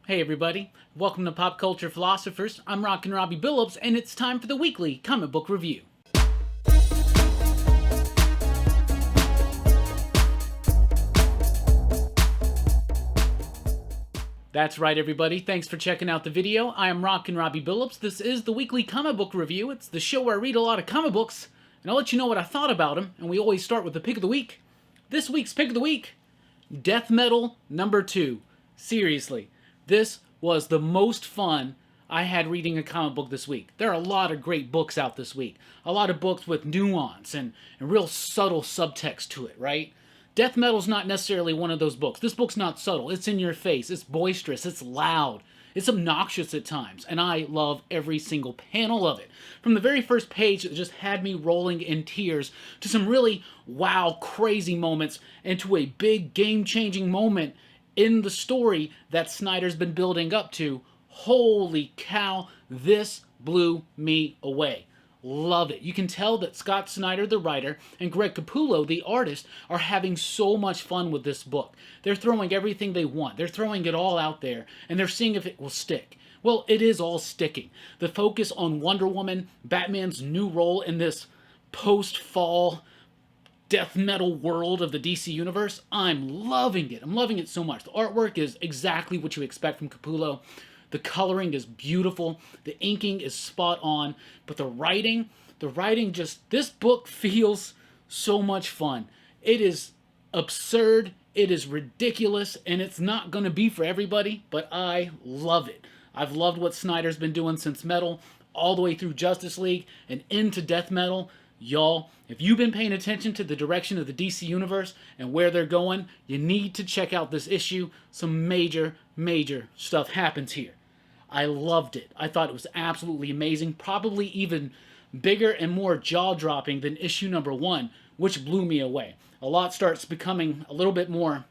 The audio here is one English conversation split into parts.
Hey everybody, welcome to Pop Culture Philosophers. I'm Rockin' Robbie Billups, and it's time for the weekly comic book review. That's right everybody, thanks for checking out the video. I am Rockin' Robbie Billups. This is the weekly comic book review. It's the show where I read a lot of comic books, and I'll let you know what I thought about them, and we always start with the pick of the week. This week's pick of the week, Death Metal Number 2. Seriously, this was the most fun I had reading a comic book this week. There are a lot of great books out this week. A lot of books with nuance and real subtle subtext to it, right? Death Metal's not necessarily one of those books. This book's not subtle. It's in your face. It's boisterous. It's loud. It's obnoxious at times. And I love every single panel of it. From the very first page, it just had me rolling in tears to some really wow, crazy moments and to a big game-changing moment in the story that Snyder's been building up to. Holy cow, this blew me away. Love it. You can tell that Scott Snyder, the writer, and Greg Capullo, the artist, are having so much fun with this book. They're throwing everything they want. They're throwing it all out there, and they're seeing if it will stick. Well, it is all sticking. The focus on Wonder Woman, Batman's new role in this post-fall death metal world of the DC Universe, I'm loving it. I'm loving it so much. The artwork is exactly what you expect from Capullo. The coloring is beautiful. The inking is spot on. But the writing just, this book feels so much fun. It is absurd. It is ridiculous. And it's not going to be for everybody, but I love it. I've loved what Snyder's been doing since Metal, all the way through Justice League and into Death Metal. Y'all, if you've been paying attention to the direction of the DC Universe and where they're going, you need to check out this issue. Some major stuff happens here. I loved it. I thought it was absolutely amazing. Probably even bigger and more jaw-dropping than issue number 1, which blew me away. A lot starts becoming a little bit more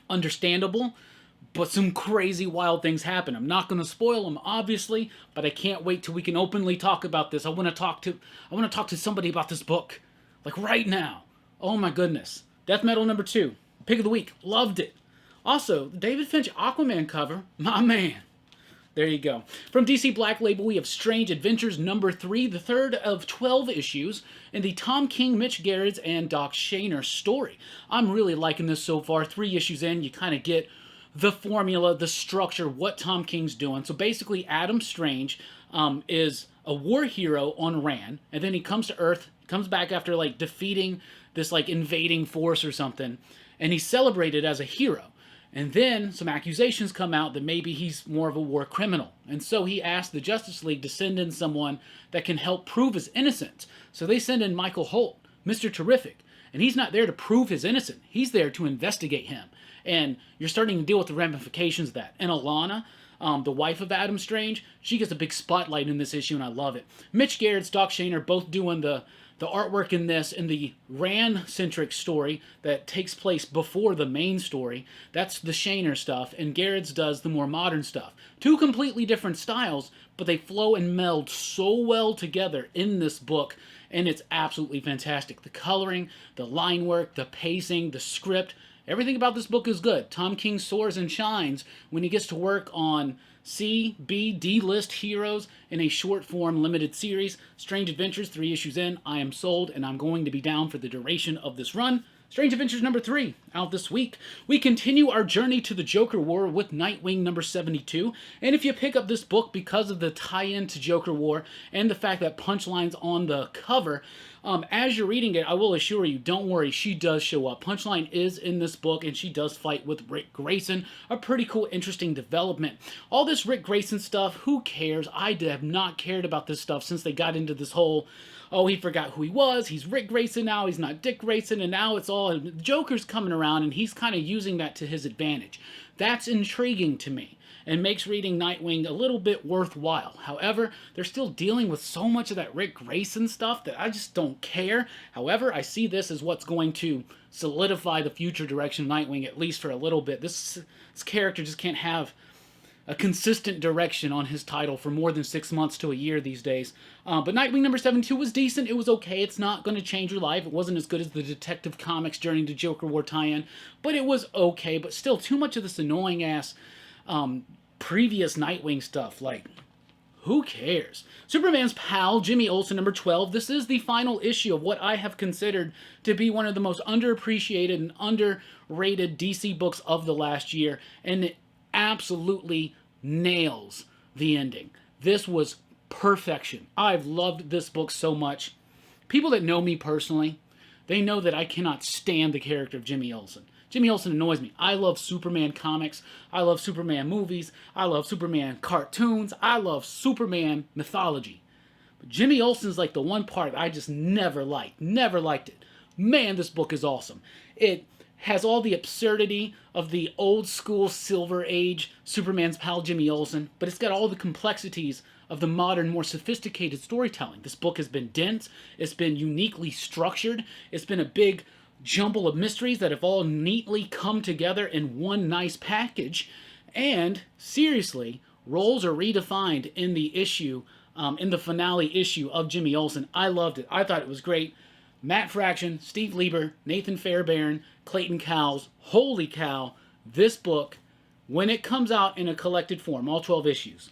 understandable, but some crazy wild things happen. I'm not going to spoil them, obviously, but I can't wait till we can openly talk about this. I want to talk to somebody about this book, like right now. Oh my goodness. Death Metal number 2, pick of the week. Loved it. Also, the David Finch Aquaman cover, my man. There you go. From DC Black Label, we have Strange Adventures number 3, the third of 12 issues, in the Tom King, Mitch Gerads, and Doc Shaner story. I'm really liking this so far. 3 issues in, you kind of get the formula, the structure, what Tom King's doing. So basically, Adam Strange is a war hero on Rann, and then he comes to Earth, comes back after like defeating this like invading force or something, and he's celebrated as a hero. And then some accusations come out that maybe he's more of a war criminal. And so he asked the Justice League to send in someone that can help prove his innocence. So they send in Michael Holt, Mr. Terrific. And he's not there to prove his innocence. He's there to investigate him. And you're starting to deal with the ramifications of that. And Alana, the wife of Adam Strange, she gets a big spotlight in this issue, and I love it. Mitch Gerads, Doc Shaner, both doing the artwork in this, in the Rann-centric story that takes place before the main story. That's the Shaner stuff, and Gerads does the more modern stuff. 2 completely different styles, but they flow and meld so well together in this book, and it's absolutely fantastic. The coloring, the line work, the pacing, the script, everything about this book is good. Tom King soars and shines when he gets to work on C, B, D list heroes in a short form limited series. Strange Adventures, 3 issues in. I am sold, and I'm going to be down for the duration of this run. Strange Adventures number 3, out this week. We continue our journey to the Joker War with Nightwing number 72. And if you pick up this book because of the tie-in to Joker War and the fact that Punchline's on the cover, as you're reading it, I will assure you, don't worry, she does show up. Punchline is in this book, and she does fight with Rick Grayson. A pretty cool, interesting development. All this Rick Grayson stuff, who cares? I have not cared about this stuff since they got into this whole, oh, he forgot who he was, he's Rick Grayson now, he's not Dick Grayson, and now it's all, Joker's coming around, and he's kind of using that to his advantage. That's intriguing to me, and makes reading Nightwing a little bit worthwhile. However, they're still dealing with so much of that Rick Grayson stuff that I just don't care. However, I see this as what's going to solidify the future direction of Nightwing, at least for a little bit. This character just can't have a consistent direction on his title for more than 6 months to a year these days. But Nightwing number 72 was decent. It was okay. It's not going to change your life. It wasn't as good as the Detective Comics Journey to Joker War tie-in, but it was okay. But still, too much of this annoying-ass previous Nightwing stuff. Like, who cares? Superman's pal, Jimmy Olsen, number 12. This is the final issue of what I have considered to be one of the most underappreciated and underrated DC books of the last year, and it absolutely nails the ending. This was perfection. I've loved this book so much. People that know me personally, they know that I cannot stand the character of Jimmy Olsen. Jimmy Olsen annoys me. I love Superman comics. I love Superman movies. I love Superman cartoons. I love Superman mythology. But Jimmy Olsen's like the one part I just never liked. Never liked it. Man, this book is awesome. It has all the absurdity of the old school Silver Age Superman's pal Jimmy Olsen, but it's got all the complexities of the modern, more sophisticated storytelling. This book has been dense. It's been uniquely structured. It's been a big jumble of mysteries that have all neatly come together in one nice package. And seriously, roles are redefined in the issue, in the finale issue of Jimmy Olsen. I loved it. I thought it was great. Matt Fraction, Steve Lieber, Nathan Fairbairn, Clayton Cowles. Holy cow, this book, when it comes out in a collected form, all 12 issues,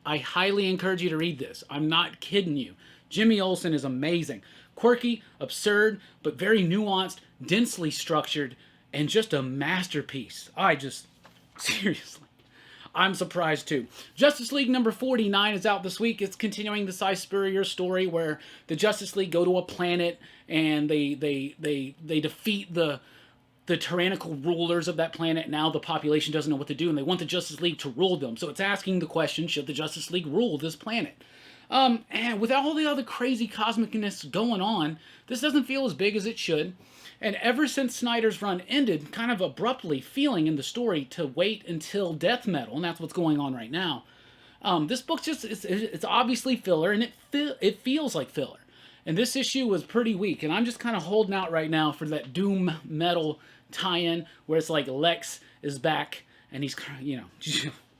I highly encourage you to read this. I'm not kidding you. Jimmy Olsen is amazing. Quirky, absurd, but very nuanced, densely structured, and just a masterpiece. Seriously, I'm surprised too. Justice League number 49 is out this week. It's continuing the Cy Spurrier story where the Justice League go to a planet and they defeat the tyrannical rulers of that planet. Now the population doesn't know what to do, and they want the Justice League to rule them. So it's asking the question, should the Justice League rule this planet? And with all the other crazy cosmicness going on, this doesn't feel as big as it should. And ever since Snyder's run ended, kind of abruptly feeling in the story to wait until Death Metal, and that's what's going on right now. This book just, it's obviously filler, and it feels like filler. And this issue was pretty weak, and I'm just kind of holding out right now for that Doom Metal tie-in where it's like Lex is back, and he's, you know,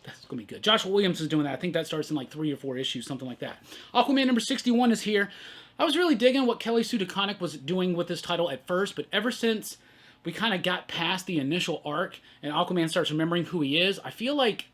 that's going to be good. Joshua Williams is doing that. I think that starts in like 3 or 4 issues, something like that. Aquaman number 61 is here. I was really digging what Kelly Sue DeConnick was doing with this title at first, but ever since we kind of got past the initial arc and Aquaman starts remembering who he is, I feel like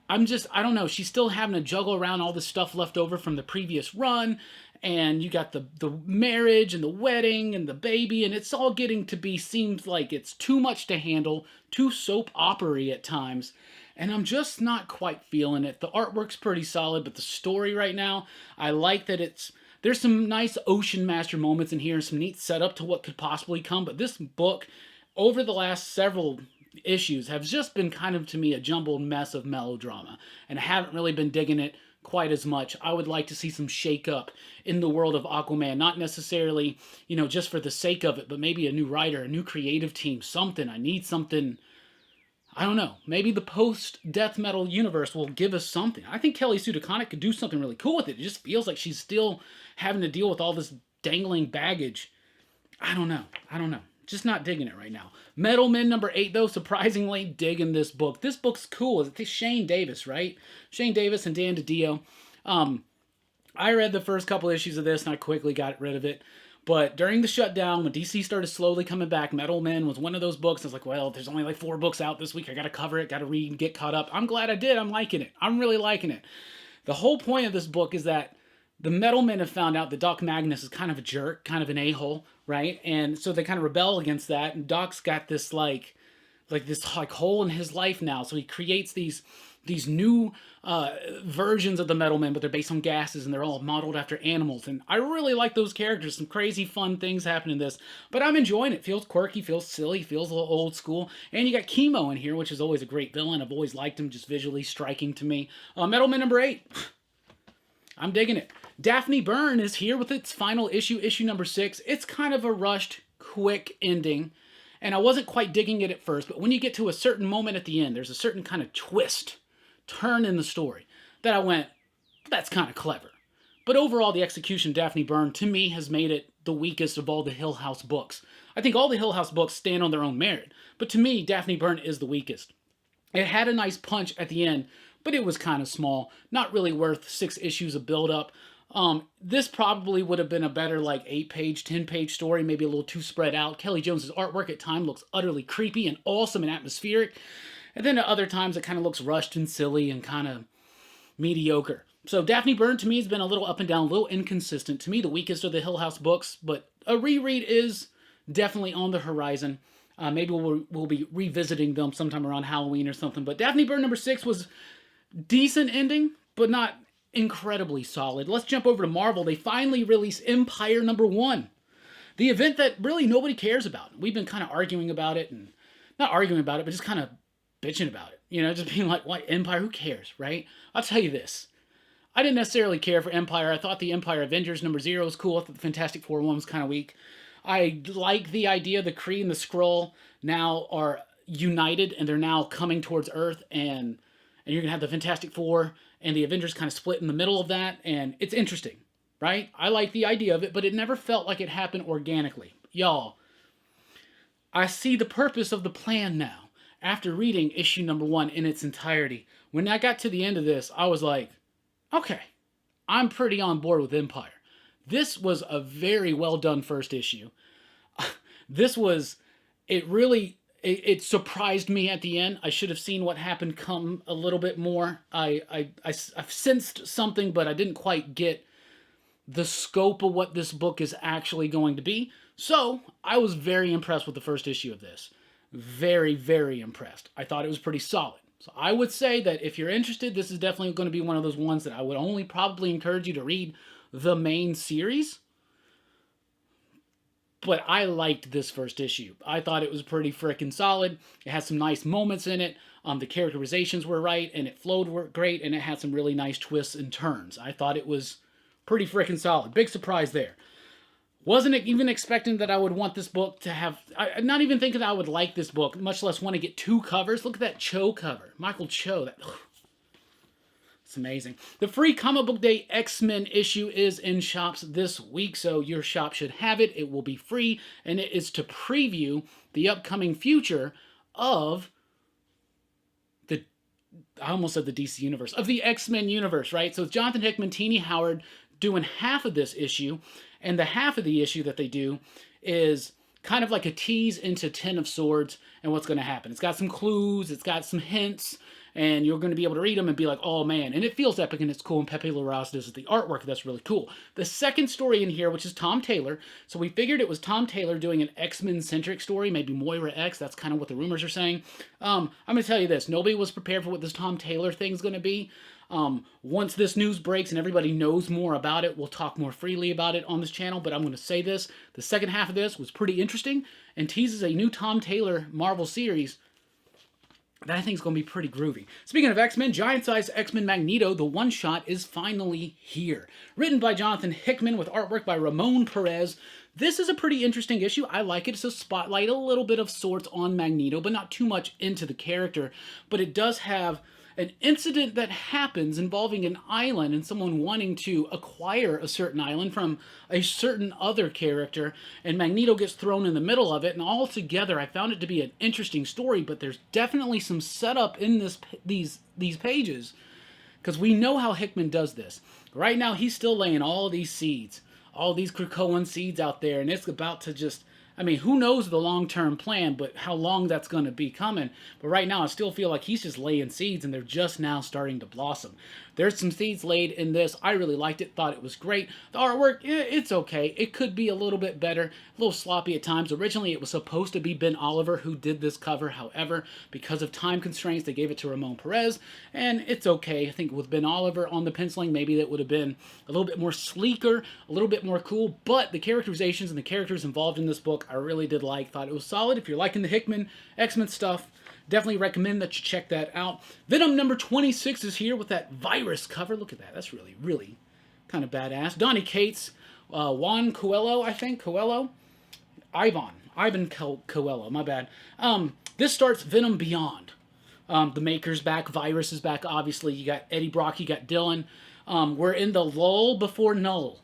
I don't know, she's still having to juggle around all this stuff left over from the previous run, and you got the marriage and the wedding and the baby, and it's all getting to be, seems like it's too much to handle, too soap opera-y at times. And I'm just not quite feeling it. The artwork's pretty solid, but the story right now, I like that there's some nice Ocean Master moments in here and some neat setup to what could possibly come. But this book, over the last several issues, has just been kind of, to me, a jumbled mess of melodrama. And I haven't really been digging it quite as much. I would like to see some shake-up in the world of Aquaman. Not necessarily, you know, just for the sake of it, but maybe a new writer, a new creative team, something. I need something. I don't know. Maybe the post-Death Metal universe will give us something. I think Kelly Sue DeConnick could do something really cool with it. It just feels like she's still having to deal with all this dangling baggage. I don't know. Just not digging it right now. Metal Men number 8, though, surprisingly digging this book. This book's cool. It's Shane Davis, right? Shane Davis and Dan DiDio. I read the first couple issues of this, and I quickly got rid of it. But during the shutdown, when DC started slowly coming back, Metal Men was one of those books. I was like, well, there's only like 4 books out this week. I got to cover it, got to read, get caught up. I'm glad I did. I'm liking it. I'm really liking it. The whole point of this book is that the Metal Men have found out that Doc Magnus is kind of a jerk, kind of an a-hole, right? And so they kind of rebel against that. And Doc's got this like this hole in his life now. So he creates these new versions of the Metal Men, but they're based on gases and they're all modeled after animals. And I really like those characters. Some crazy fun things happen in this, but I'm enjoying it. Feels quirky, feels silly, feels a little old school. And you got Chemo in here, which is always a great villain. I've always liked him, just visually striking to me. Metal Men number 8. I'm digging it. Daphne Byrne is here with its final issue, issue number 6. It's kind of a rushed, quick ending. And I wasn't quite digging it at first, but when you get to a certain moment at the end, there's a certain kind of turn in the story that I went, that's kind of clever. But overall, the execution of Daphne Byrne, to me, has made it the weakest of all the Hill House books. I think all the Hill House books stand on their own merit, but to me, Daphne Byrne is the weakest. It had a nice punch at the end, but it was kind of small, not really worth 6 issues of build-up. This probably would have been a better, like, 8-page, 10-page story, maybe a little too spread out. Kelly Jones's artwork at times looks utterly creepy and awesome and atmospheric. And then at other times it kind of looks rushed and silly and kind of mediocre. So Daphne Byrne to me has been a little up and down, a little inconsistent. To me, the weakest of the Hill House books, but a reread is definitely on the horizon. Maybe we'll be revisiting them sometime around Halloween or something. But Daphne Byrne number 6 was decent ending, but not incredibly solid. Let's jump over to Marvel. They finally released Empyre number 1. The event that really nobody cares about. We've been kind of arguing about it, and not arguing about it, but just kind of bitching about it. You know, just being like, what, Empyre? Who cares, right? I'll tell you this. I didn't necessarily care for Empyre. I thought the Empyre Avengers number 0 was cool. I thought the Fantastic Four one was kind of weak. I like the idea the Kree and the Skrull now are united, and they're now coming towards Earth, and you're going to have the Fantastic Four and the Avengers kind of split in the middle of that, and it's interesting, right? I like the idea of it, but it never felt like it happened organically. Y'all, I see the purpose of the plan now after reading issue number 1 in its entirety. When I got to the end of this, I was like, okay, I'm pretty on board with Empyre. This was a very well done first issue. It surprised me at the end. I should have seen what happened come a little bit more. I've sensed something, but I didn't quite get the scope of what this book is actually going to be. So I was very impressed with the first issue of this. Very, very impressed. I thought it was pretty solid. So I would say that if you're interested, this is definitely going to be one of those ones that I would only probably encourage you to read the main series. But I liked this first issue. I thought it was pretty freaking solid. It had some nice moments in it. The characterizations were right, and it flowed great, and it had some really nice twists and turns. I thought it was pretty freaking solid. Big surprise there. Wasn't even expecting that I would want this book to have... not even thinking that I would like this book, much less want to get 2 covers. Look at that Cho cover. Michael Cho. It's amazing. The free Comic Book Day X-Men issue is in shops this week, so your shop should have it. It will be free, and it is to preview the upcoming future of the... I almost said the DC Universe. Of the X-Men universe, right? So it's Jonathan Hickman, Teenie Howard doing half of this issue, and the half of the issue that they do is kind of like a tease into Ten of Swords and what's going to happen. It's got some clues, it's got some hints, and you're going to be able to read them and be like, oh man, and it feels epic and it's cool, and Pepe Larraz does the artwork. That's really cool. The second story in here, which is Tom Taylor, so we figured it was Tom Taylor doing an X-Men-centric story, maybe Moira X, that's kind of what the rumors are saying. I'm going to tell you this, nobody was prepared for what this Tom Taylor thing's going to be. Once this news breaks and everybody knows more about it, we'll talk more freely about it on this channel, but I'm going to say this, the second half of this was pretty interesting and teases a new Tom Taylor Marvel series that I think is going to be pretty groovy. Speaking of X-Men, giant-sized X-Men Magneto, the one-shot, is finally here. Written by Jonathan Hickman with artwork by Ramon Perez. This is a pretty interesting issue. I like it. It's a spotlight, a little bit of sorts on Magneto, but not too much into the character. But it does have an incident that happens involving an island and someone wanting to acquire a certain island from a certain other character, and Magneto gets thrown in the middle of it, and altogether I found it to be an interesting story, but there's definitely some setup in these pages, because we know how Hickman does this. Right now he's still laying all these seeds, all these Krakoan seeds out there, and it's about to just... I mean, who knows the long-term plan, but how long that's going to be coming. But right now, I still feel like he's just laying seeds, and they're just now starting to blossom. There's some seeds laid in this. I really liked it, thought it was great. The artwork, it's okay. It could be a little bit better, a little sloppy at times. Originally, it was supposed to be Ben Oliver who did this cover. However, because of time constraints, they gave it to Ramon Perez, and it's okay. I think with Ben Oliver on the penciling, maybe that would have been a little bit more sleeker, a little bit more cool, but the characterizations and the characters involved in this book, I really did like. Thought it was solid. If you're liking the Hickman X-Men stuff, definitely recommend that you check that out. Venom number 26 is here with that virus cover. Look at that. That's really, really kind of badass. Donny Cates, Juan Coelho, I think. Coelho? Ivan Coelho, my bad. This starts Venom Beyond. The Maker's back. Virus is back, obviously. You got Eddie Brock. You got Dylan. We're in the lull before null.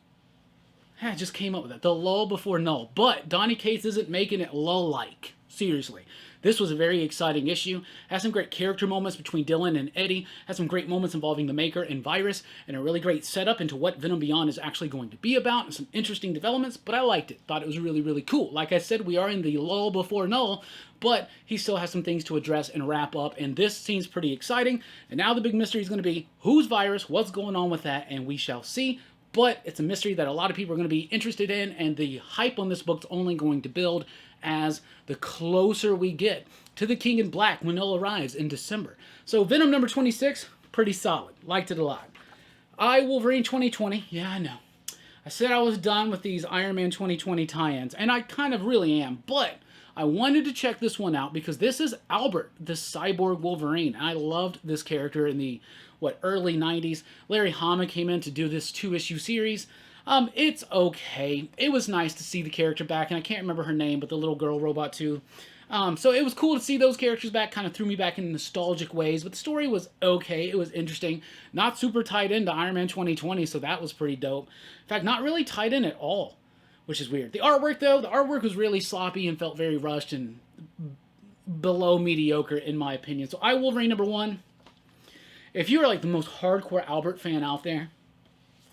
I just came up with that. The lull before null. But Donny Cates isn't making it lull-like. Seriously. This was a very exciting issue. Has some great character moments between Dylan and Eddie. Has some great moments involving the Maker and Virus. And a really great setup into what Venom Beyond is actually going to be about. And some interesting developments. But I liked it. Thought it was really, really cool. Like I said, we are in the lull before null. But he still has some things to address and wrap up. And this seems pretty exciting. And now the big mystery is going to be who's Virus? What's going on with that? And we shall see. But it's a mystery that a lot of people are going to be interested in, and the hype on this book's only going to build as the closer we get to the King in Black when Null arrives in December. So Venom number 26, pretty solid. Liked it a lot. Wolverine 2020, yeah, I know. I said I was done with these Iron Man 2020 tie-ins, and I kind of really am, but I wanted to check this one out because this is Albert, the cyborg Wolverine. I loved this character in the early 90s. Larry Hama came in to do this 2-issue series. It's okay. It was nice to see the character back, and I can't remember her name, but the little girl robot too. So it was cool to see those characters back, kind of threw me back in nostalgic ways, but the story was okay. It was interesting. Not super tied into Iron Man 2020, so that was pretty dope. In fact, not really tied in at all, which is weird. The artwork, though, the artwork was really sloppy and felt very rushed and below mediocre, in my opinion. So Wolverine number 1. If you're like the most hardcore Albert fan out there,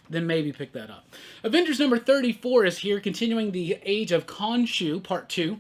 then maybe pick that up. Avengers number 34 is here, continuing the Age of Khonshu, part 2.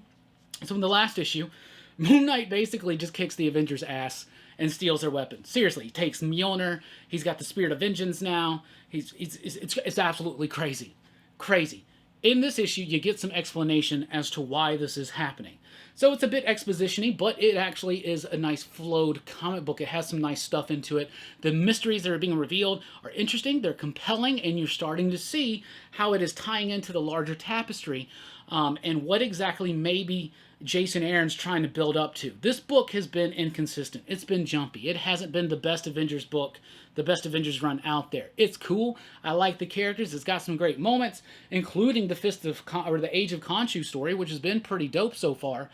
So in the last issue, Moon Knight basically just kicks the Avengers' ass and steals their weapons. Seriously, he takes Mjolnir. He's got the Spirit of Vengeance now. It's absolutely crazy. Crazy. In this issue, you get some explanation as to why this is happening. So it's a bit exposition-y, but it actually is a nice flowed comic book. It has some nice stuff into it. The mysteries that are being revealed are interesting, they're compelling, and you're starting to see how it is tying into the larger tapestry and what exactly maybe Jason Aaron's trying to build up to. This book has been inconsistent. It's been jumpy. It hasn't been the best Avengers book, the best Avengers run out there. It's cool. I like the characters. It's got some great moments, including the Age of Khonshu story, which has been pretty dope so far.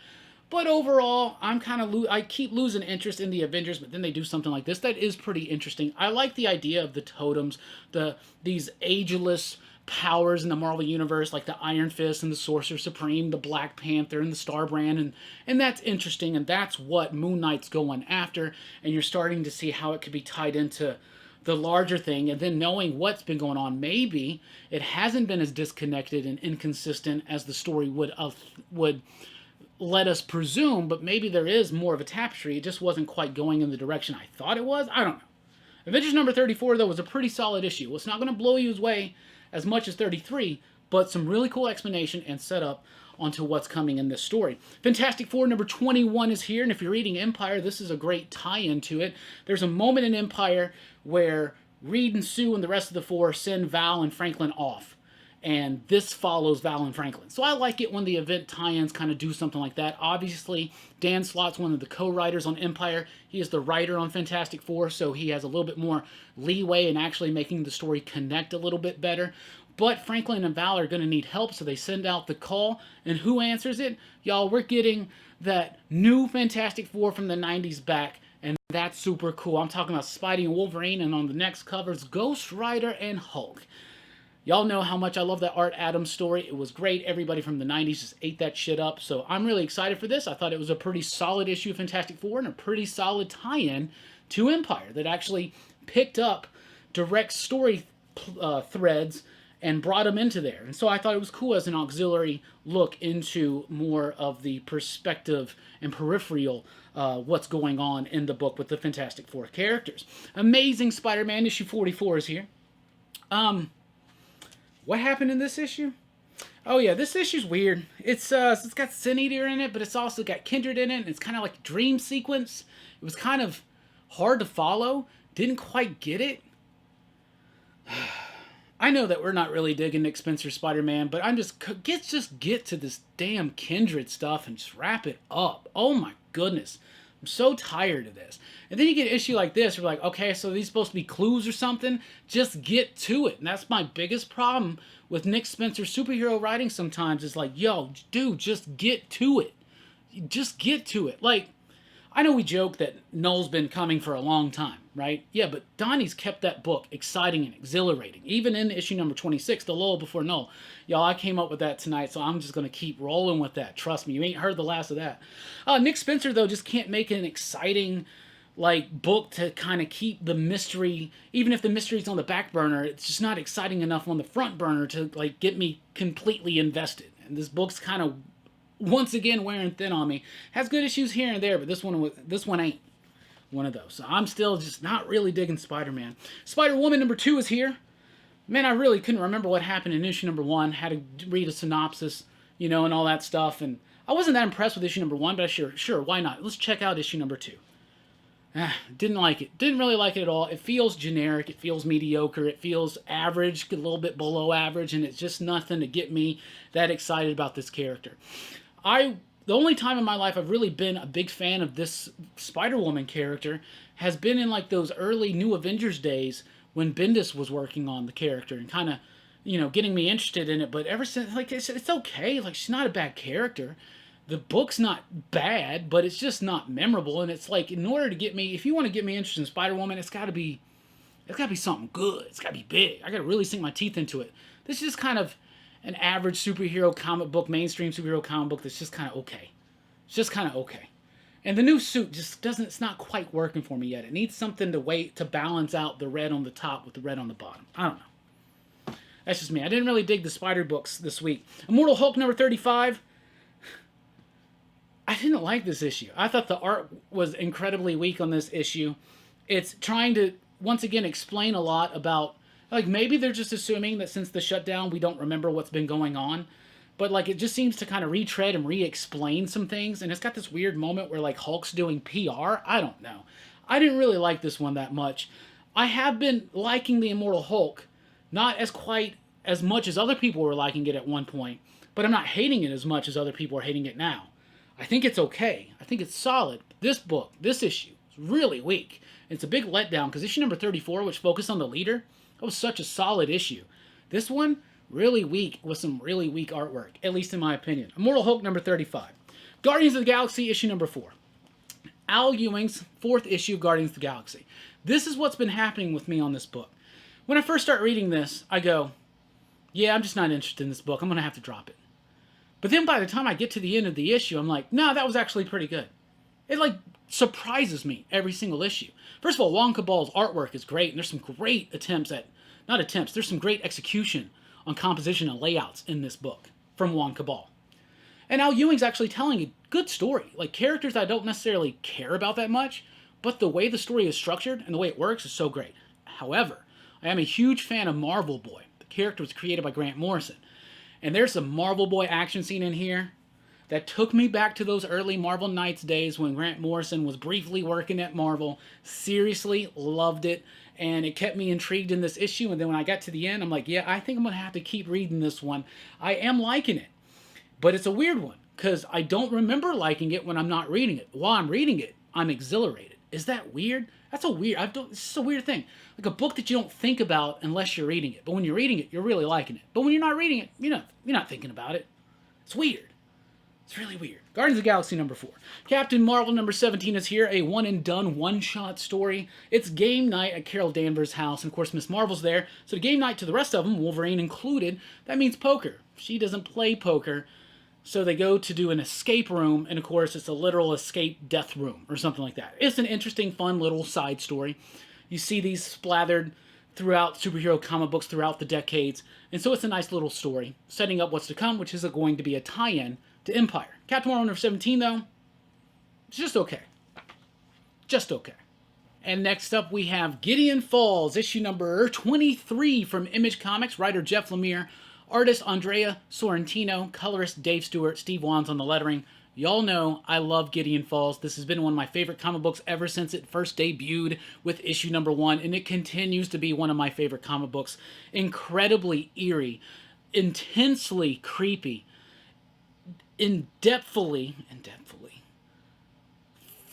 But overall, I keep losing interest in the Avengers, but then they do something like this that is pretty interesting. I like the idea of the totems, these ageless powers in the Marvel Universe, like the Iron Fist and the Sorcerer Supreme, the Black Panther and the Starbrand, and that's interesting, and that's what Moon Knight's going after, and you're starting to see how it could be tied into the larger thing, and then knowing what's been going on, maybe it hasn't been as disconnected and inconsistent as the story would let us presume, but maybe there is more of a tapestry. It just wasn't quite going in the direction I thought it was. I don't know. Avengers number 34, though, was a pretty solid issue. It's not going to blow you away as much as 33, but some really cool explanation and setup onto what's coming in this story. Fantastic Four number 21 is here, and if you're reading Empyre, this is a great tie-in to it. There's a moment in Empyre where Reed and Sue and the rest of the Four send Val and Franklin off, and this follows Val and Franklin. So I like it when the event tie-ins kind of do something like that. Obviously, Dan Slott's one of the co-writers on Empyre. He is the writer on Fantastic Four, so he has a little bit more leeway in actually making the story connect a little bit better. But Franklin and Val are going to need help, so they send out the call. And who answers it? Y'all, we're getting that new Fantastic Four from the 90s back, and that's super cool. I'm talking about Spidey and Wolverine, and on the next covers, Ghost Rider and Hulk. Y'all know how much I love that Art Adams story. It was great. Everybody from the 90s just ate that shit up. So I'm really excited for this. I thought it was a pretty solid issue of Fantastic Four and a pretty solid tie-in to Empyre that actually picked up direct story threads and brought them into there. And so I thought it was cool as an auxiliary look into more of the perspective and peripheral what's going on in the book with the Fantastic Four characters. Amazing Spider-Man issue 44 is here. What happened in this issue? Oh yeah, this issue's weird. It's got Sin Eater in it, but it's also got Kindred in it, and it's kind of like a dream sequence. It was kind of hard to follow. Didn't quite get it. I know that we're not really digging Nick Spencer's Spider-Man, but just get to this damn Kindred stuff and just wrap it up. Oh my goodness. I'm so tired of this. And then you get an issue like this, you're like, okay, so these supposed to be clues or something? Just get to it. And that's my biggest problem with Nick Spencer's superhero writing sometimes. Is like, yo, dude, just get to it. Just get to it. Like, I know we joke that Null's been coming for a long time, right? Yeah, but Donnie's kept that book exciting and exhilarating. Even in issue number 26, The Lull Before Null. Y'all, I came up with that tonight, so I'm just going to keep rolling with that. Trust me, you ain't heard the last of that. Nick Spencer, though, just can't make an exciting book to kind of keep the mystery. Even if the mystery's on the back burner, it's just not exciting enough on the front burner to get me completely invested. And this book's kind of once again wearing thin on me. Has good issues here and there, but this one ain't one of those. So I'm still just not really digging Spider-Man. Spider-Woman number 2 is here. Man, I really couldn't remember what happened in issue number 1. Had to read a synopsis, and all that stuff. And I wasn't that impressed with issue number 1, but sure, why not? Let's check out issue number 2. Didn't like it. Didn't really like it at all. It feels generic. It feels mediocre. It feels average, a little bit below average, and it's just nothing to get me that excited about this character. The only time in my life I've really been a big fan of this Spider-Woman character has been in those early New Avengers days when Bendis was working on the character and kind of, getting me interested in it. But ever since, it's okay. She's not a bad character. The book's not bad, but it's just not memorable. And it's in order to get me, if you want to get me interested in Spider-Woman, it's got to be something good. It's got to be big. I got to really sink my teeth into it. This is just kind of an average superhero comic book, mainstream superhero comic book that's just kind of okay. It's just kind of okay. And the new suit just it's not quite working for me yet. It needs something to balance out the red on the top with the red on the bottom. I don't know. That's just me. I didn't really dig the Spider books this week. Immortal Hulk number 35. I didn't like this issue. I thought the art was incredibly weak on this issue. It's trying to, once again, explain a lot about maybe they're just assuming that since the shutdown, we don't remember what's been going on. But, it just seems to kind of retread and re-explain some things. And it's got this weird moment where, Hulk's doing PR. I don't know. I didn't really like this one that much. I have been liking the Immortal Hulk. Not as quite as much as other people were liking it at one point. But I'm not hating it as much as other people are hating it now. I think it's okay. I think it's solid. This book, this issue, is really weak. It's a big letdown because issue number 34, which focused on the leader, that was such a solid issue. This one, really weak with some really weak artwork, at least in my opinion. Immortal Hulk number 35. Guardians of the Galaxy issue number 4. Al Ewing's 4th issue of Guardians of the Galaxy. This is what's been happening with me on this book. When I first start reading this, I go, yeah, I'm just not interested in this book. I'm going to have to drop it. But then by the time I get to the end of the issue, I'm like, no, that was actually pretty good. It surprises me every single issue. First of all, Juan Cabal's artwork is great, and there's some great there's some great execution on composition and layouts in this book from Juan Cabal. And Al Ewing's actually telling a good story. Characters I don't necessarily care about that much, but the way the story is structured and the way it works is so great. However, I am a huge fan of Marvel Boy. The character was created by Grant Morrison. And there's a Marvel Boy action scene in here that took me back to those early Marvel Knights days when Grant Morrison was briefly working at Marvel. Seriously, loved it. And it kept me intrigued in this issue. And then when I got to the end, I'm like, yeah, I think I'm going to have to keep reading this one. I am liking it. But it's a weird one because I don't remember liking it when I'm not reading it. While I'm reading it, I'm exhilarated. Is that weird? It's a weird thing. A book that you don't think about unless you're reading it. But when you're reading it, you're really liking it. But when you're not reading it, you're not thinking about it. It's weird. It's really weird. Guardians of the Galaxy number 4. Captain Marvel number 17 is here, a one-and-done, one-shot story. It's game night at Carol Danvers' house, and of course Miss Marvel's there. So the game night to the rest of them, Wolverine included, that means poker. She doesn't play poker, so they go to do an escape room, and of course it's a literal escape death room, or something like that. It's an interesting, fun little side story. You see these splattered throughout superhero comic books throughout the decades, and so it's a nice little story, setting up what's to come, which is going to be a tie-in to Empyre. Captain Marvel number 17, though, it's just okay. Just okay. And next up, we have Gideon Falls, issue number 23 from Image Comics, writer Jeff Lemire, artist Andrea Sorrentino, colorist Dave Stewart, Steve Wands on the lettering. Y'all know I love Gideon Falls. This has been one of my favorite comic books ever since it first debuted with issue number 1, and it continues to be one of my favorite comic books. Incredibly eerie, intensely creepy, in-depthfully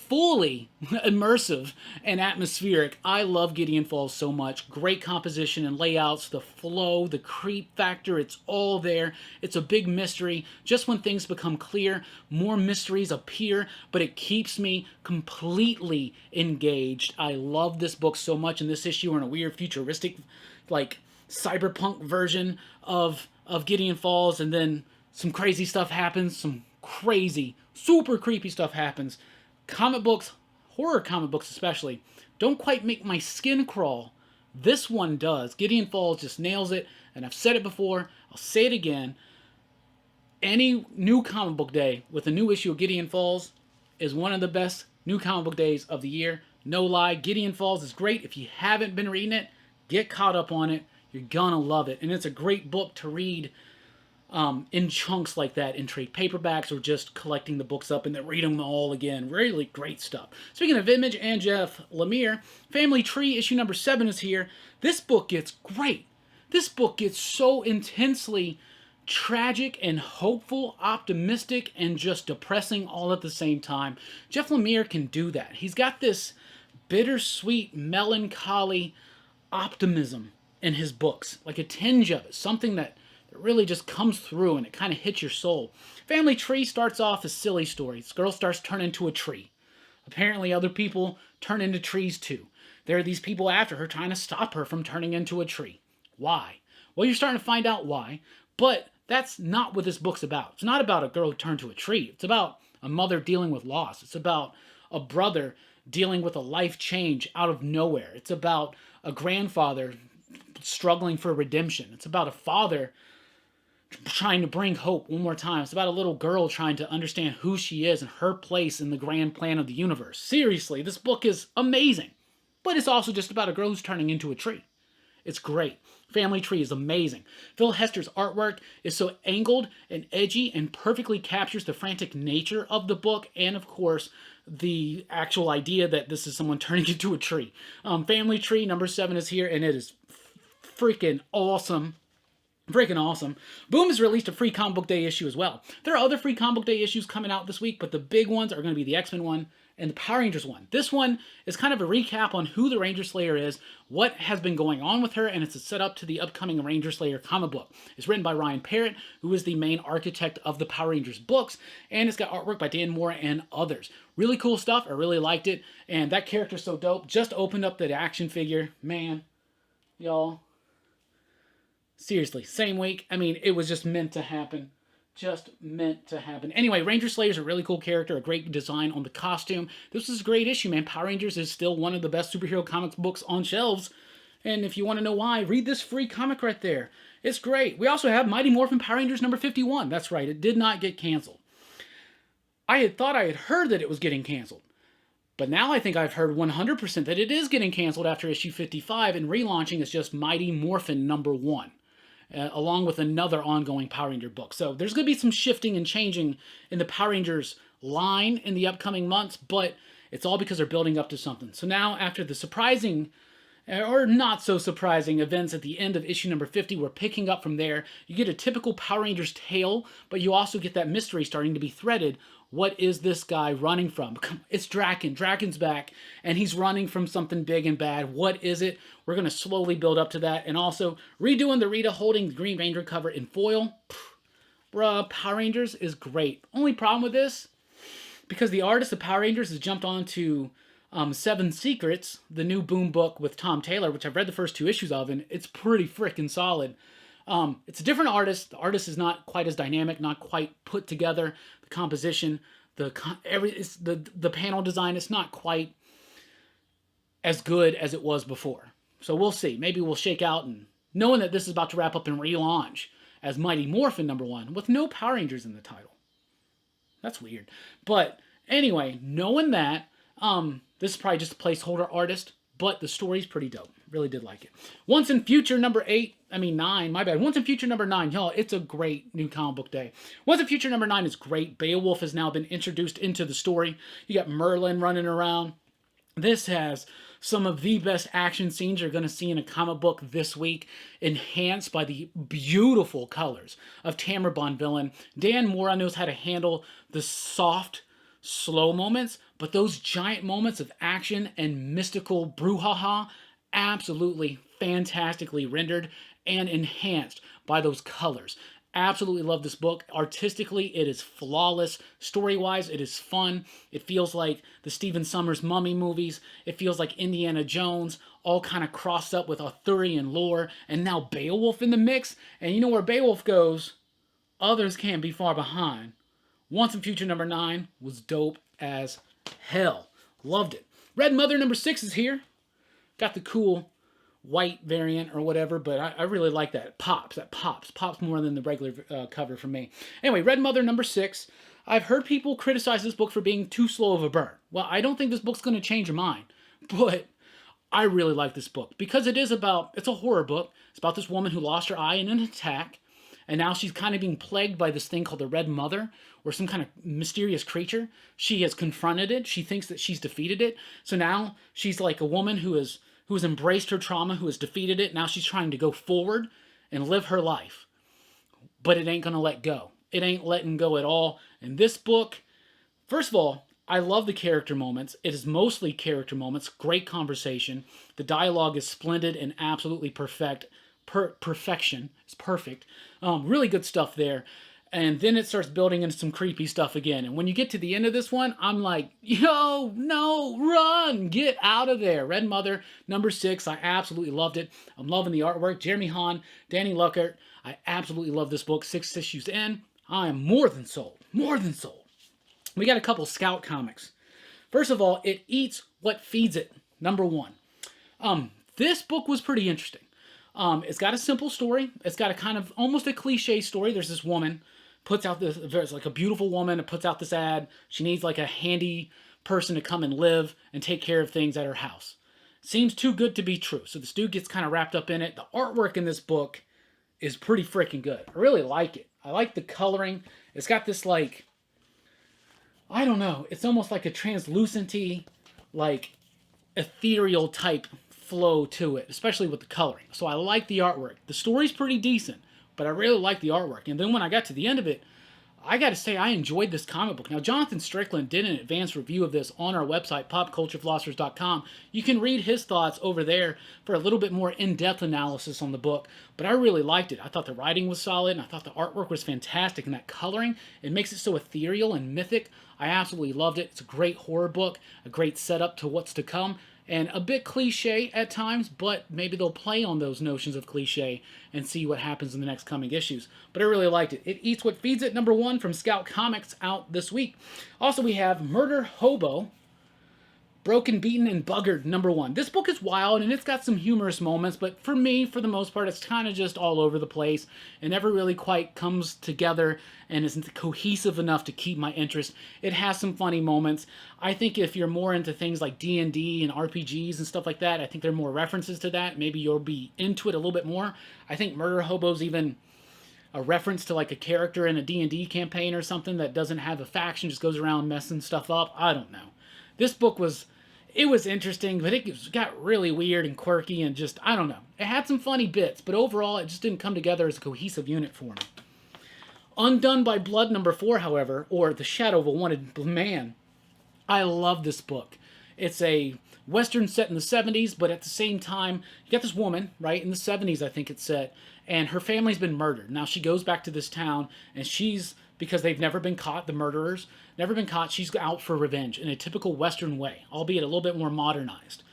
fully immersive and atmospheric. I love Gideon Falls so much. Great composition and layouts, the flow, the creep factor, it's all there. It's a big mystery. Just when things become clear, more mysteries appear, but it keeps me completely engaged. I love this book so much, and this issue are in a weird futuristic, like, cyberpunk version of Gideon Falls, and then some crazy stuff happens, some crazy, super creepy stuff happens. Comic books, horror comic books especially, don't quite make my skin crawl. This one does. Gideon Falls just nails it, and I've said it before, I'll say it again. Any new comic book day with a new issue of Gideon Falls is one of the best new comic book days of the year. No lie, Gideon Falls is great. If you haven't been reading it, get caught up on it. You're gonna love it. And it's a great book to read in chunks like that, in trade paperbacks, or just collecting the books up and then read them all again. Really great stuff. Speaking of Image and Jeff Lemire, Family Tree issue number 7 is here. This book gets great. This book gets so intensely tragic and hopeful, optimistic, and just depressing all at the same time. Jeff Lemire can do that. He's got this bittersweet, melancholy optimism in his books, like a tinge of it, something that really just comes through and it kind of hits your soul. Family Tree starts off as silly stories. This girl starts turning into a tree. Apparently other people turn into trees too. There are these people after her trying to stop her from turning into a tree. Why? Well, you're starting to find out why, but that's not what this book's about. It's not about a girl who turned to a tree. It's about a mother dealing with loss. It's about a brother dealing with a life change out of nowhere. It's about a grandfather struggling for redemption. It's about a father trying to bring hope one more time. It's about a little girl trying to understand who she is and her place in the grand plan of the universe. Seriously, this book is amazing. But it's also just about a girl who's turning into a tree. It's great. Family Tree is amazing. Phil Hester's artwork is so angled and edgy and perfectly captures the frantic nature of the book, and of course, the actual idea that this is someone turning into a tree. Family Tree number 7 is here, and it is freaking awesome. Freaking awesome. Boom has released a free comic book day issue as well. There are other free comic book day issues coming out this week, but the big ones are going to be the X-Men one and the Power Rangers one. This one is kind of a recap on who the Ranger Slayer is, what has been going on with her, and it's a setup to the upcoming Ranger Slayer comic book. It's written by Ryan Parrott, who is the main architect of the Power Rangers books, and it's got artwork by Dan Moore and others. Really cool stuff. I really liked it, and that character's so dope. Just opened up the action figure. Man, y'all. Seriously, same week. I mean, it was just meant to happen. Just meant to happen. Anyway, Ranger Slayer's a really cool character, a great design on the costume. This is a great issue, man. Power Rangers is still one of the best superhero comics books on shelves. And if you want to know why, read this free comic right there. It's great. We also have Mighty Morphin Power Rangers number 51. That's right, it did not get canceled. I had thought I had heard that it was getting canceled. But now I think I've heard 100% that it is getting canceled after issue 55, and relaunching is just Mighty Morphin number 1. Along with another ongoing Power Ranger book. So there's going to be some shifting and changing in the Power Rangers line in the upcoming months, but it's all because they're building up to something. So now, after the surprising, or not so surprising, events at the end of issue number 50, we're picking up from there. You get a typical Power Rangers tale, but you also get that mystery starting to be threaded. What is this guy running from? It's Draken. Draken's back, and he's running from something big and bad. What is it? We're going to slowly build up to that. And also, redoing the Rita holding the Green Ranger cover in foil. Bruh, Power Rangers is great. Only problem with this, because the artist of Power Rangers has jumped on to Seven Secrets, the new Boom book with Tom Taylor, which I've read the first 2 issues of, and it's pretty freaking solid. It's a different artist. The artist is not quite as dynamic, not quite put together. The composition, the panel design, it's not quite as good as it was before. So we'll see. Maybe we'll shake out, and knowing that this is about to wrap up and relaunch as Mighty Morphin number 1 with no Power Rangers in the title. That's weird. But anyway, knowing that, this is probably just a placeholder artist, but the story's pretty dope. Really did like it. Once in Future number 9, my bad. Once in Future number 9, y'all, it's a great new comic book day. Once in Future number 9 is great. Beowulf has now been introduced into the story. You got Merlin running around. This has some of the best action scenes you're going to see in a comic book this week, enhanced by the beautiful colors of Tamara Bonvillain. Dan Mora knows how to handle the soft slow moments, but those giant moments of action and mystical brouhaha, absolutely fantastically rendered and enhanced by those colors. Absolutely love this book. Artistically, it is flawless. Story-wise, it is fun. It feels like the Stephen Sommers Mummy movies. It feels like Indiana Jones, all kind of crossed up with Arthurian lore, and now Beowulf in the mix. And you know where Beowulf goes? Others can't be far behind. Once and Future number 9 was dope as hell. Loved it. Red Mother number 6 is here. Got the cool white variant or whatever, but I really like that. It pops. That pops. Pops more than the regular cover for me. Anyway, Red Mother number 6. I've heard people criticize this book for being too slow of a burn. Well, I don't think this book's going to change your mind, but I really like this book because it's a horror book. It's about this woman who lost her eye in an attack, and now she's kind of being plagued by this thing called the Red Mother, or some kind of mysterious creature. She has confronted it. She thinks that she's defeated it. So now she's like a woman who has embraced her trauma, who has defeated it. Now she's trying to go forward and live her life. But it ain't going to let go. It ain't letting go at all. And this book, first of all, I love the character moments. It is mostly character moments. Great conversation. The dialogue is splendid and absolutely perfect. Perfection. It's perfect. Really good stuff there. And then it starts building into some creepy stuff again. And when you get to the end of this one, I'm like, yo, no, run, get out of there. Red Mother, number 6, I absolutely loved it. I'm loving the artwork. Jeremy Hahn, Danny Luckert, I absolutely love this book. 6 issues in, I am more than sold. More than sold. We got a couple Scout comics. First of all, It Eats What Feeds It, number 1. This book was pretty interesting. It's got a simple story. It's got a kind of almost a cliche story. There's this woman, there's like a beautiful woman that puts out this ad. She needs like a handy person to come and live and take care of things at her house. Seems too good to be true. So this dude gets kind of wrapped up in it. The artwork in this book is pretty freaking good. I really like it. I like the coloring. It's got this like, I don't know. It's almost like a translucenty, like ethereal type flow to it, especially with the coloring. So I like the artwork. The story's pretty decent, but I really like the artwork. And then when I got to the end of it, I got to say I enjoyed this comic book. Now, Jonathan Strickland did an advanced review of this on our website, popculturephilosophers.com. You can read his thoughts over there for a little bit more in-depth analysis on the book, but I really liked it. I thought the writing was solid, and I thought the artwork was fantastic, and that coloring, it makes it so ethereal and mythic. I absolutely loved it. It's a great horror book, a great setup to what's to come, and a bit cliche at times, but maybe they'll play on those notions of cliche and see what happens in the next coming issues. But I really liked it. It Eats What Feeds It, number 1 from Scout Comics, out this week. Also, we have Murder Hobo, Broken, Beaten, and Buggered, number 1. This book is wild, and it's got some humorous moments, but for me, for the most part, it's kind of just all over the place and never really quite comes together and isn't cohesive enough to keep my interest. It has some funny moments. I think if you're more into things like D&D and RPGs and stuff like that, I think there are more references to that. Maybe you'll be into it a little bit more. I think Murder Hobo's even a reference to like a character in a D&D campaign or something that doesn't have a faction, just goes around messing stuff up. I don't know. This book was interesting, but it got really weird and quirky and just, I don't know. It had some funny bits, but overall it just didn't come together as a cohesive unit for me. Undone by Blood number 4, however, or The Shadow of a Wanted Man. I love this book. It's a Western set in the 70s, but at the same time, you got this woman, right, in the 70s I think it's set, and her family's been murdered. Now she goes back to this town, and because they've never been caught, the murderers, never been caught, she's out for revenge in a typical Western way, albeit a little bit more modernized.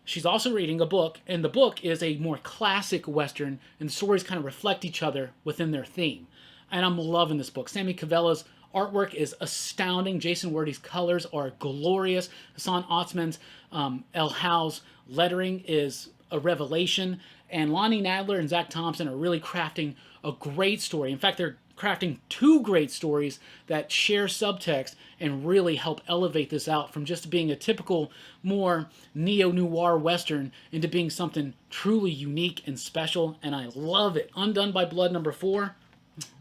She's also reading a book, and the book is a more classic Western, and the stories kind of reflect each other within their theme. And I'm loving this book. Sammy Cavella's artwork is astounding. Jason Werdy's colors are glorious. Hassan Otsman's El How's lettering is a revelation. And Lonnie Nadler and Zach Thompson are really crafting a great story. In fact, they're crafting 2 great stories that share subtext and really help elevate this out from just being a typical, more neo-noir Western into being something truly unique and special, and I love it. Undone by Blood number 4,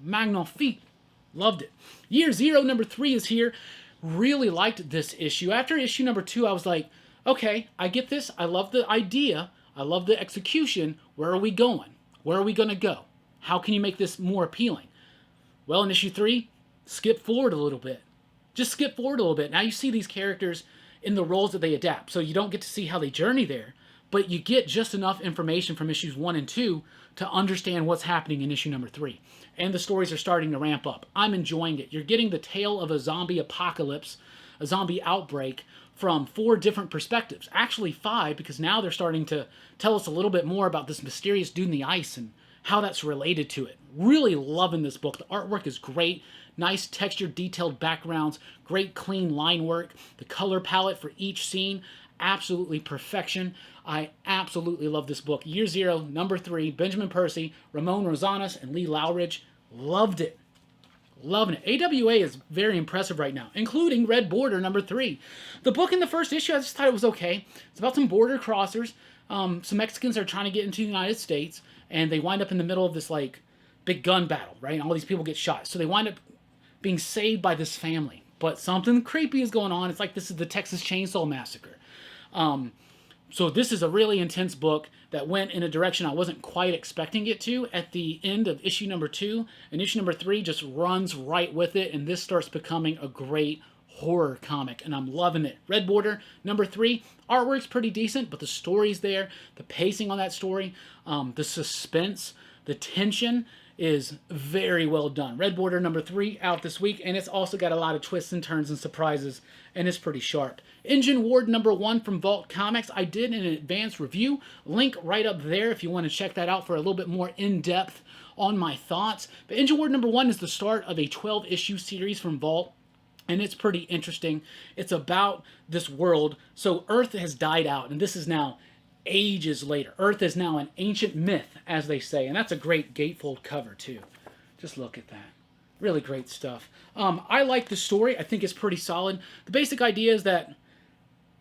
magnifique. Loved it. Year Zero number 3 is here. Really liked this issue. After issue number 2, I was like, okay, I get this. I love the idea. I love the execution. Where are we going? Where are we going to go? How can you make this more appealing? Well, in issue 3, skip forward a little bit. just skip forward a little bit. Now you see these characters in the roles that they adapt. So you don't get to see how they journey there, but you get just enough information from issues 1 and 2 to understand what's happening in issue number 3. And the stories are starting to ramp up. I'm enjoying it. You're getting the tale of a zombie apocalypse, a zombie outbreak, from 4 different perspectives. Actually 5, because now they're starting to tell us a little bit more about this mysterious dude in the ice and how that's related to it. Really loving this book. The artwork is great. Nice textured, detailed backgrounds. Great clean line work. The color palette for each scene, absolutely perfection. I absolutely love this book. Year 0, number 3, Benjamin Percy, Ramon Rosanas, and Lee Lowridge. Loved it. Loving it. AWA is very impressive right now, including Red Border number 3. The book in the first issue, I just thought it was okay. It's about some border crossers. Some Mexicans are trying to get into the United States, and they wind up in the middle of this, like, big gun battle, right? And all these people get shot. So they wind up being saved by this family. But something creepy is going on. It's like this is the Texas Chainsaw Massacre. So this is a really intense book that went in a direction I wasn't quite expecting it to at the end of issue number 2. And issue number 3 just runs right with it, and this starts becoming a great horror comic, and I'm loving it. Red Border number 3, artwork's pretty decent, but the story's there, the pacing on that story, the suspense, the tension is very well done. Red Border number 3 out this week, and it's also got a lot of twists and turns and surprises, and it's pretty sharp. Engineward number 1 from Vault Comics, I did an advanced review. Link right up there if you want to check that out for a little bit more in-depth on my thoughts. But Engineward number 1 is the start of a 12-issue series from Vault, and it's pretty interesting. It's about this world. So Earth has died out, and this is now ages later. Earth is now an ancient myth, as they say, and that's a great gatefold cover too. Just look at that. Really great stuff. I like the story. I think it's pretty solid. The basic idea is that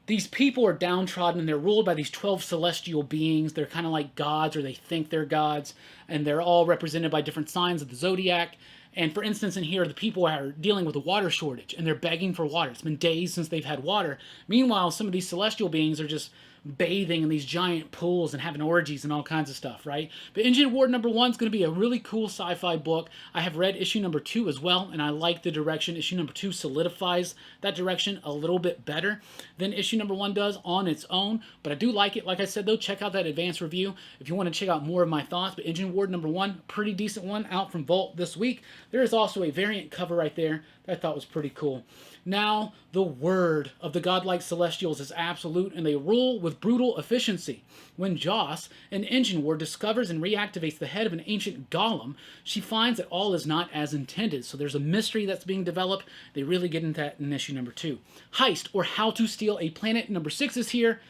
these people are downtrodden and they're ruled by these 12 celestial beings. They're kind of like gods, or they think they're gods, and they're all represented by different signs of the zodiac. And for instance, in here, the people are dealing with a water shortage, and they're begging for water. It's been days since they've had water. Meanwhile, some of these celestial beings are just bathing in these giant pools and having orgies and all kinds of stuff, right? But Engineward number 1 is going to be a really cool sci-fi book. I have read issue number 2 as well, and I like the direction. Issue number 2 solidifies that direction a little bit better than issue number 1 does on its own, but I do like it. Like I said, though, check out that advanced review if you want to check out more of my thoughts. But Engineward number 1, pretty decent one out from Vault this week. There is also a variant cover right there that I thought was pretty cool. Now, the word of the godlike celestials is absolute, and they rule with brutal efficiency. When Joss, an Engineward, discovers and reactivates the head of an ancient golem, she finds that all is not as intended. So there's a mystery that's being developed. They really get into that in issue number 2. Heist, or How to Steal a Planet, number 6 is here.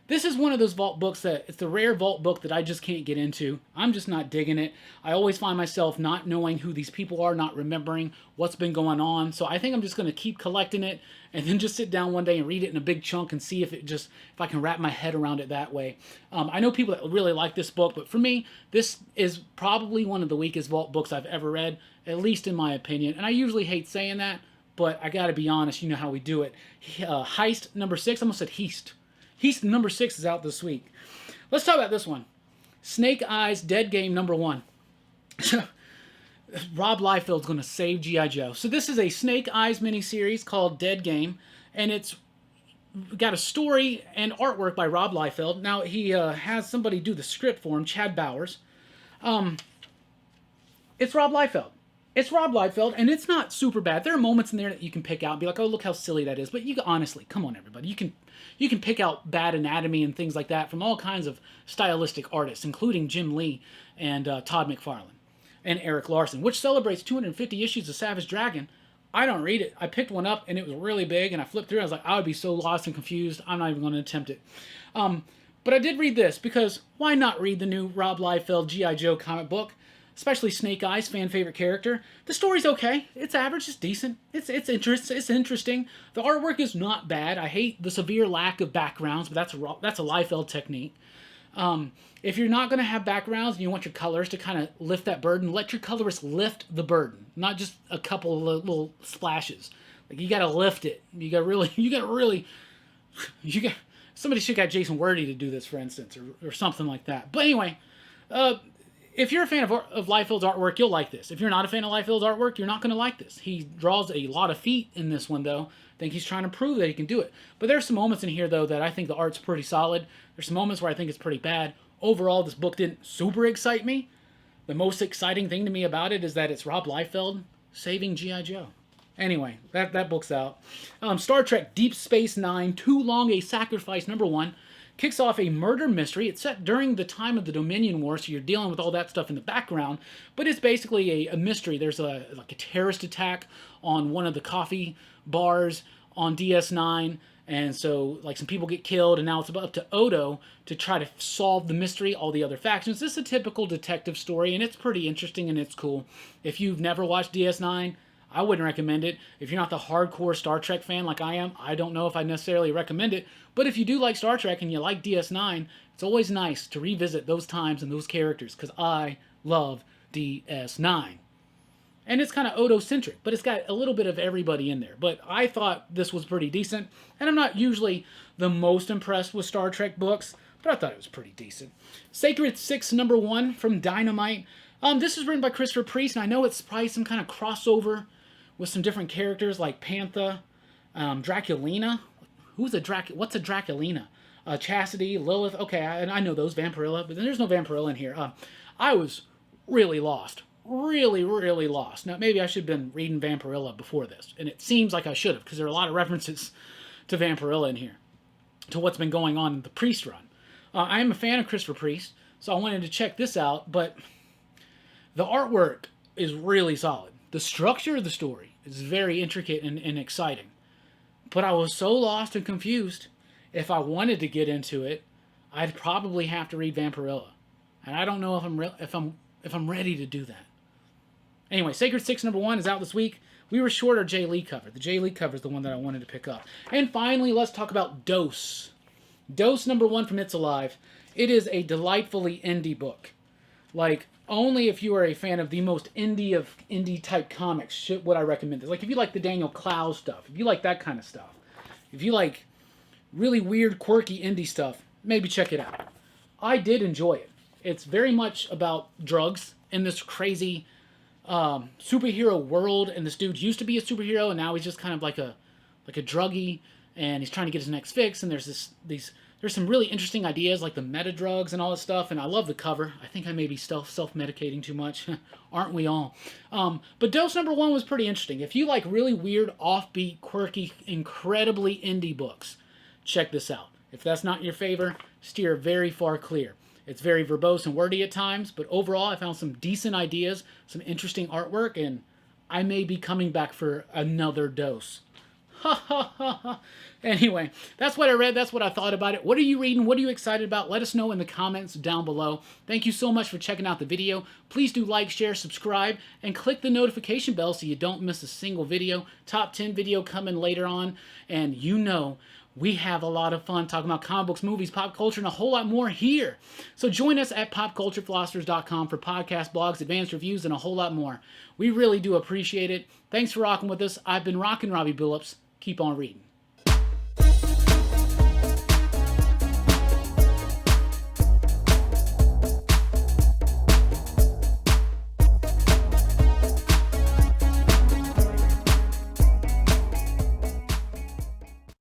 This is one of those Vault books that, it's the rare Vault book that I just can't get into. I'm just not digging it. I always find myself not knowing who these people are, not remembering what's been going on. So I think I'm just going to keep collecting it and then just sit down one day and read it in a big chunk and see if I can wrap my head around it that way. I know people that really like this book, but for me, this is probably one of the weakest Vault books I've ever read, at least in my opinion. And I usually hate saying that, but I got to be honest, you know how we do it. Heist number 6, I almost said Heist. Heist number 6 is out this week. Let's talk about this one. Snake Eyes Deadgame number 1. Rob Liefeld's going to save G.I. Joe. So this is a Snake Eyes miniseries called Deadgame, and it's got a story and artwork by Rob Liefeld. Now, he has somebody do the script for him, Chad Bowers. It's Rob Liefeld. It's Rob Liefeld, and it's not super bad. There are moments in there that you can pick out and be like, oh, look how silly that is. But you honestly, come on, everybody. You can pick out bad anatomy and things like that from all kinds of stylistic artists, including Jim Lee and Todd McFarlane and Eric Larson, which celebrates 250 issues of Savage Dragon. I don't read it. I picked one up, and it was really big, and I flipped through. I was like, I would be so lost and confused. I'm not even going to attempt it. But I did read this, because why not read the new Rob Liefeld G.I. Joe comic book? Especially Snake Eyes, fan favorite character. The story's okay. It's average. It's decent. It's interesting. The artwork is not bad. I hate the severe lack of backgrounds, but that's a Liefeld technique. If you're not going to have backgrounds and you want your colors to kind of lift that burden, let your colorist lift the burden, not just a couple of little splashes. Like, you got to lift it. Somebody should have got Jason Wordie to do this, for instance, or something like that. But anyway, if you're a fan of Liefeld's artwork, you'll like this. If you're not a fan of Liefeld's artwork, you're not going to like this. He draws a lot of feet in this one, though. I think he's trying to prove that he can do it. But there's some moments in here, though, that I think the art's pretty solid. There's some moments where I think it's pretty bad. Overall, this book didn't super excite me. The most exciting thing to me about it is that it's Rob Liefeld saving G.I. Joe. Anyway, that book's out. Star Trek Deep Space Nine, Too Long a Sacrifice, #1. Kicks off a murder mystery. It's set during the time of the Dominion War, so you're dealing with all that stuff in the background. But it's basically a mystery. There's a terrorist attack on one of the coffee bars on DS9. And so, some people get killed, and now it's up to Odo to try to solve the mystery, all the other factions. This is a typical detective story, and it's pretty interesting, and it's cool. If you've never watched DS9, I wouldn't recommend it. If you're not the hardcore Star Trek fan like I am, I don't know if I necessarily recommend it. But if you do like Star Trek and you like DS9, it's always nice to revisit those times and those characters, because I love DS9. And it's kind of Odo-centric, but it's got a little bit of everybody in there. But I thought this was pretty decent, and I'm not usually the most impressed with Star Trek books, but I thought it was pretty decent. Sacred 6, #1 from Dynamite. This is written by Christopher Priest, and I know it's probably some kind of crossover with some different characters like Panther, Draculina. What's a Draculina? Chastity, Lilith. Okay, I know those. Vampirilla, but there's no Vampirilla in here. I was really lost. Really, really lost. Now, maybe I should have been reading Vampirilla before this, and it seems like I should have, because there are a lot of references to Vampirilla in here, to what's been going on in the Priest run. I am a fan of Christopher Priest, so I wanted to check this out, but the artwork is really solid. The structure of the story is very intricate and exciting, but I was so lost and confused. If I wanted to get into it, I'd probably have to read Vampirilla, and I don't know if I'm ready to do that. Anyway, Sacred 6, #1 is out this week. We were short our Jay Lee cover. The Jay Lee cover is the one that I wanted to pick up. And finally, let's talk about Dose. Dose #1 from It's Alive. It is a delightfully indie book. Only if you are a fan of the most indie of indie-type comics would I recommend this. If you like the Daniel Clowes stuff, if you like that kind of stuff, if you like really weird, quirky indie stuff, maybe check it out. I did enjoy it. It's very much about drugs in this crazy superhero world, and this dude used to be a superhero, and now he's just kind of like a druggie, and he's trying to get his next fix. And there's some really interesting ideas, like the meta drugs and all this stuff. And I love the cover. I think I may be self-medicating too much, aren't we all? But Dose #1 was pretty interesting. If you like really weird, offbeat, quirky, incredibly indie books, check this out. If that's not your favor, steer very far clear. It's very verbose and wordy at times, but overall I found some decent ideas, some interesting artwork, and I may be coming back for another dose. Ha ha ha ha. Anyway, that's what I read. That's what I thought about it. What are you reading? What are you excited about? Let us know in the comments down below. Thank you so much for checking out the video. Please do like, share, subscribe, and click the notification bell so you don't miss a single video. Top 10 video coming later on, and we have a lot of fun talking about comic books, movies, pop culture, and a whole lot more here. So join us at popculturephilosophers.com for podcasts, blogs, advanced reviews, and a whole lot more. We really do appreciate it. Thanks for rocking with us. I've been Rockin' Robbie Billups. Keep on reading.